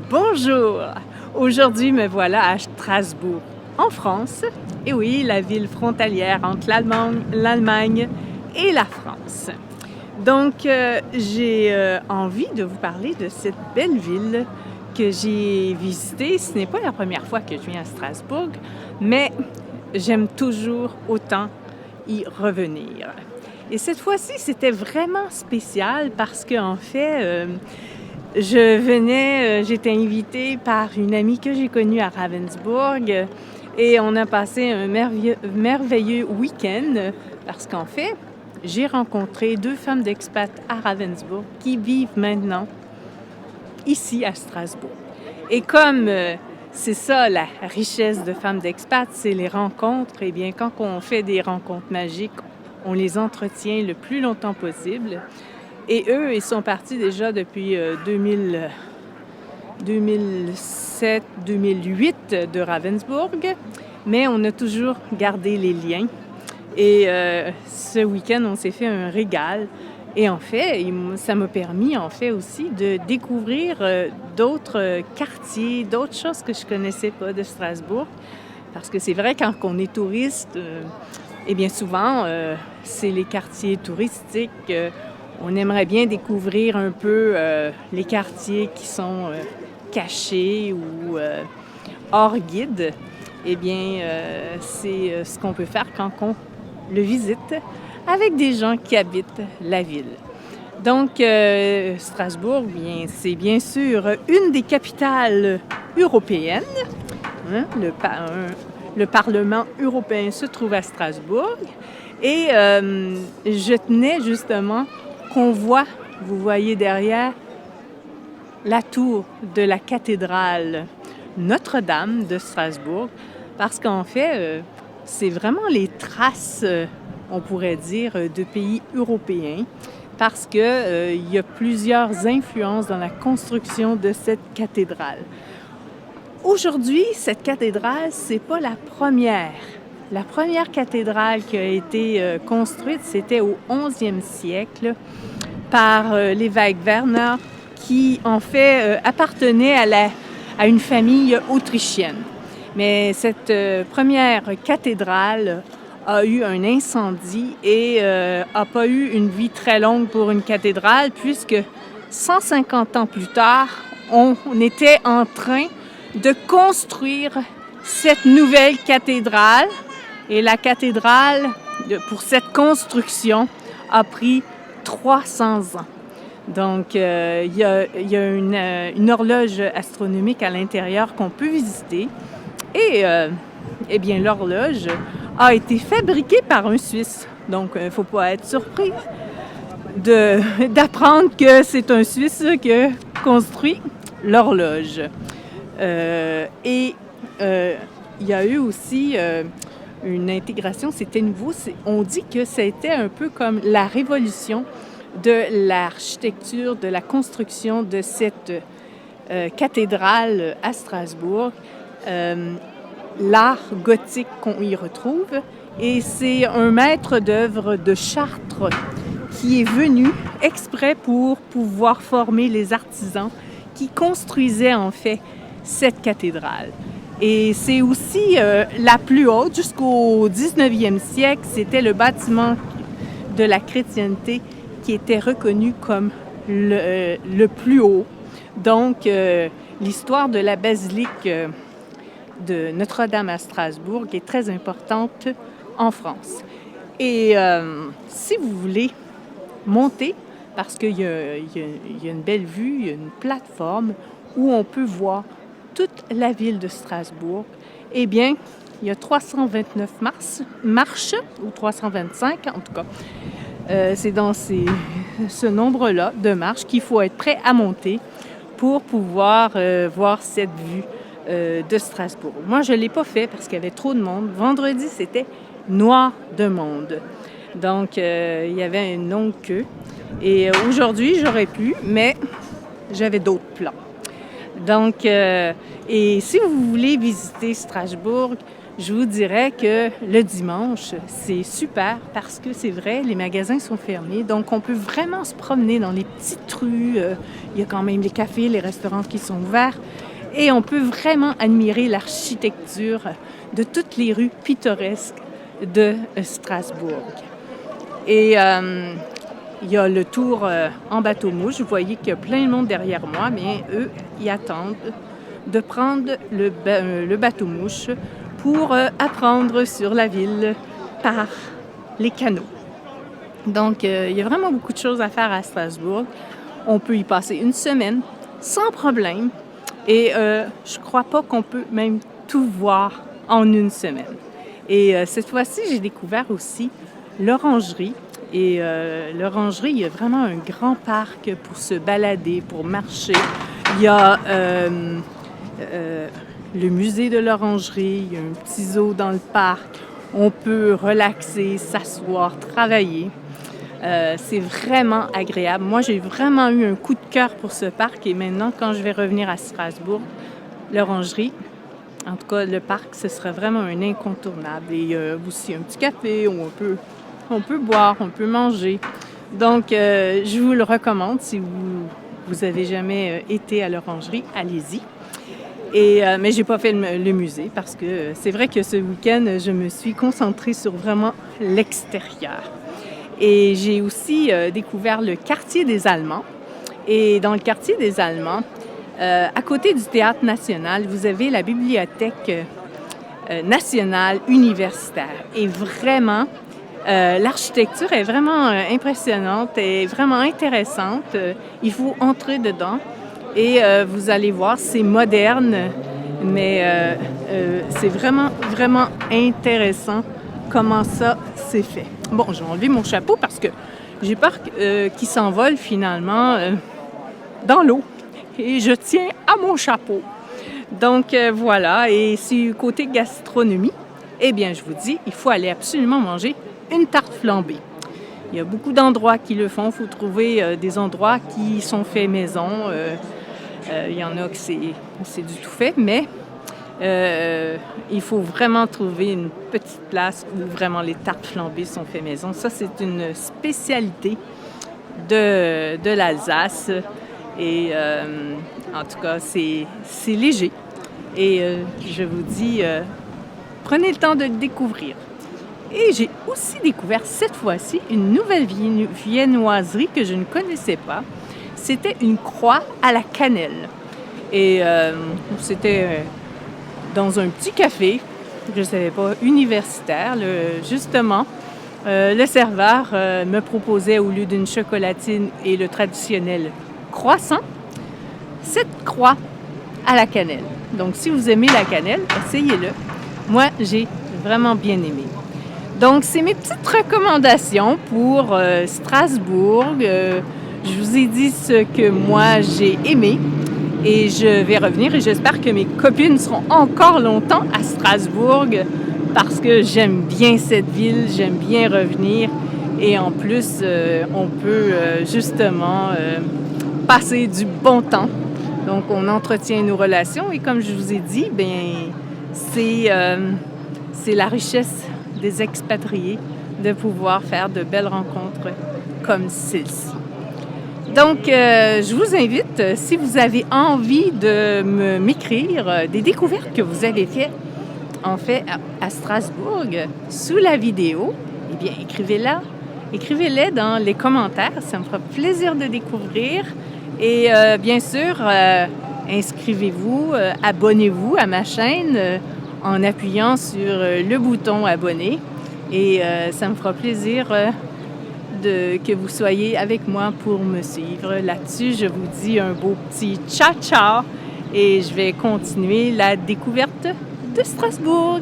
Bonjour! Aujourd'hui, me voilà à Strasbourg, en France. Et oui, la ville frontalière entre l'Allemagne et la France. Donc, j'ai envie de vous parler de cette belle ville que j'ai visitée. Ce n'est pas la première fois que je viens à Strasbourg, mais j'aime toujours autant y revenir. Et cette fois-ci, c'était vraiment spécial parce qu'en fait, j'étais invitée par une amie que j'ai connue à Ravensburg et on a passé un merveilleux week-end parce qu'en fait, j'ai rencontré 2 femmes d'expat à Ravensburg qui vivent maintenant ici à Strasbourg. Et comme c'est ça la richesse de femmes d'expat, c'est les rencontres, et bien quand on fait des rencontres magiques, on les entretient le plus longtemps possible. Et eux, ils sont partis déjà depuis 2007-2008 de Ravensburg, mais on a toujours gardé les liens. Et ce week-end, on s'est fait un régal. Et en fait, ça m'a permis en fait aussi de découvrir d'autres quartiers, d'autres choses que je connaissais pas de Strasbourg. Parce que c'est vrai, quand on est touriste, et bien souvent, c'est les quartiers touristiques. On aimerait bien découvrir un peu les quartiers qui sont cachés ou hors guide. Eh bien, c'est ce qu'on peut faire quand on le visite avec des gens qui habitent la ville. Donc, Strasbourg, bien, c'est bien sûr une des capitales européennes. Hein? Le Parlement européen se trouve à Strasbourg. Et je tenais justement qu'on voit, vous voyez derrière, la tour de la cathédrale Notre-Dame de Strasbourg, parce qu'en fait, c'est vraiment les traces, on pourrait dire, de pays européens, parce que il y a plusieurs influences dans la construction de cette cathédrale. Aujourd'hui, cette cathédrale, c'est pas la première. La première cathédrale qui a été construite, c'était au 11e siècle par l'évêque Werner, qui en fait appartenait à une famille autrichienne. Mais cette première cathédrale a eu un incendie et n'a pas eu une vie très longue pour une cathédrale, puisque 150 ans plus tard, on était en train de construire cette nouvelle cathédrale. Et la cathédrale, pour cette construction, a pris 300 ans. Donc, il y a une horloge astronomique à l'intérieur qu'on peut visiter. Et, eh bien, l'horloge a été fabriquée par un Suisse. Donc, il ne faut pas être surpris d'apprendre que c'est un Suisse qui a construit l'horloge. Il y a eu aussi une intégration, c'était nouveau. On dit que c'était un peu comme la révolution de l'architecture, de la construction de cette cathédrale à Strasbourg. L'art gothique qu'on y retrouve. Et c'est un maître d'œuvre de Chartres qui est venu exprès pour pouvoir former les artisans qui construisaient en fait cette cathédrale. Et c'est aussi la plus haute. Jusqu'au 19e siècle, c'était le bâtiment de la chrétienté qui était reconnu comme le plus haut. Donc, l'histoire de la basilique de Notre-Dame à Strasbourg est très importante en France. Et si vous voulez monter, parce qu'il y a une belle vue, il y a une plateforme où on peut voir toute la ville de Strasbourg, eh bien, il y a 329 marches, ou 325 en tout cas. C'est dans ce nombre-là de marches qu'il faut être prêt à monter pour pouvoir voir cette vue de Strasbourg. Moi, je ne l'ai pas fait parce qu'il y avait trop de monde. Vendredi, c'était noir de monde. Donc, il y avait une longue queue. Et aujourd'hui, j'aurais pu, mais j'avais d'autres plans. Donc, et si vous voulez visiter Strasbourg, je vous dirais que le dimanche, c'est super parce que c'est vrai, les magasins sont fermés, donc on peut vraiment se promener dans les petites rues. Il y a quand même les cafés, les restaurants qui sont ouverts et on peut vraiment admirer l'architecture de toutes les rues pittoresques de Strasbourg. Et il y a le tour en bateau-mouche. Vous voyez qu'il y a plein de monde derrière moi, mais eux, ils attendent de prendre le bateau-mouche pour apprendre sur la ville par les canaux. Donc, il y a vraiment beaucoup de choses à faire à Strasbourg. On peut y passer une semaine sans problème. Et je crois pas qu'on peut même tout voir en une semaine. Et cette fois-ci, j'ai découvert aussi l'orangerie. Et l'orangerie, il y a vraiment un grand parc pour se balader, pour marcher. Il y a le musée de l'orangerie, il y a un petit zoo dans le parc. On peut relaxer, s'asseoir, travailler. C'est vraiment agréable. Moi, j'ai vraiment eu un coup de cœur pour ce parc et maintenant, quand je vais revenir à Strasbourg, l'orangerie, en tout cas le parc, ce serait vraiment un incontournable. Et il y a aussi un petit café où on peut boire, on peut manger. Donc, je vous le recommande si vous avez jamais été à l'orangerie, allez-y. Mais j'ai pas fait le musée parce que c'est vrai que ce week-end, je me suis concentrée sur vraiment l'extérieur. Et j'ai aussi découvert le quartier des Allemands. Et dans le quartier des Allemands, à côté du Théâtre national, vous avez la bibliothèque nationale universitaire. Et vraiment, l'architecture est vraiment impressionnante et vraiment intéressante. Il faut entrer dedans et vous allez voir, c'est moderne, mais c'est vraiment, vraiment intéressant comment ça s'est fait. Bon, je vais enlever mon chapeau parce que j'ai peur qu'il s'envole finalement dans l'eau. Et je tiens à mon chapeau. Donc voilà, et c'est côté gastronomie, eh bien je vous dis, il faut aller absolument manger une tarte flambée. Il y a beaucoup d'endroits qui le font. Il faut trouver des endroits qui sont faits maison. Il y en a que c'est du tout fait, mais il faut vraiment trouver une petite place où vraiment les tartes flambées sont faites maison. Ça, c'est une spécialité de l'Alsace. Et en tout cas, c'est léger. Et je vous dis, prenez le temps de le découvrir. Et j'ai aussi découvert cette fois-ci une nouvelle viennoiserie que je ne connaissais pas. C'était une croix à la cannelle. Et c'était dans un petit café, je ne savais pas, universitaire. Justement, le serveur me proposait, au lieu d'une chocolatine et le traditionnel croissant, cette croix à la cannelle. Donc, si vous aimez la cannelle, essayez-le. Moi, j'ai vraiment bien aimé. Donc, c'est mes petites recommandations pour Strasbourg. Je vous ai dit ce que moi, j'ai aimé. Et je vais revenir et j'espère que mes copines seront encore longtemps à Strasbourg parce que j'aime bien cette ville, j'aime bien revenir. Et en plus, on peut justement passer du bon temps. Donc, on entretient nos relations et comme je vous ai dit, bien, c'est la richesse des expatriés de pouvoir faire de belles rencontres comme celle-ci. Donc, je vous invite, si vous avez envie de m'écrire des découvertes que vous avez faites, en fait, à Strasbourg, sous la vidéo, eh bien, écrivez-les dans les commentaires. Ça me fera plaisir de découvrir. Et bien sûr, inscrivez-vous, abonnez-vous à ma chaîne en appuyant sur le bouton abonner. Et ça me fera plaisir que vous soyez avec moi pour me suivre. Là-dessus, je vous dis un beau petit ciao ciao et je vais continuer la découverte de Strasbourg.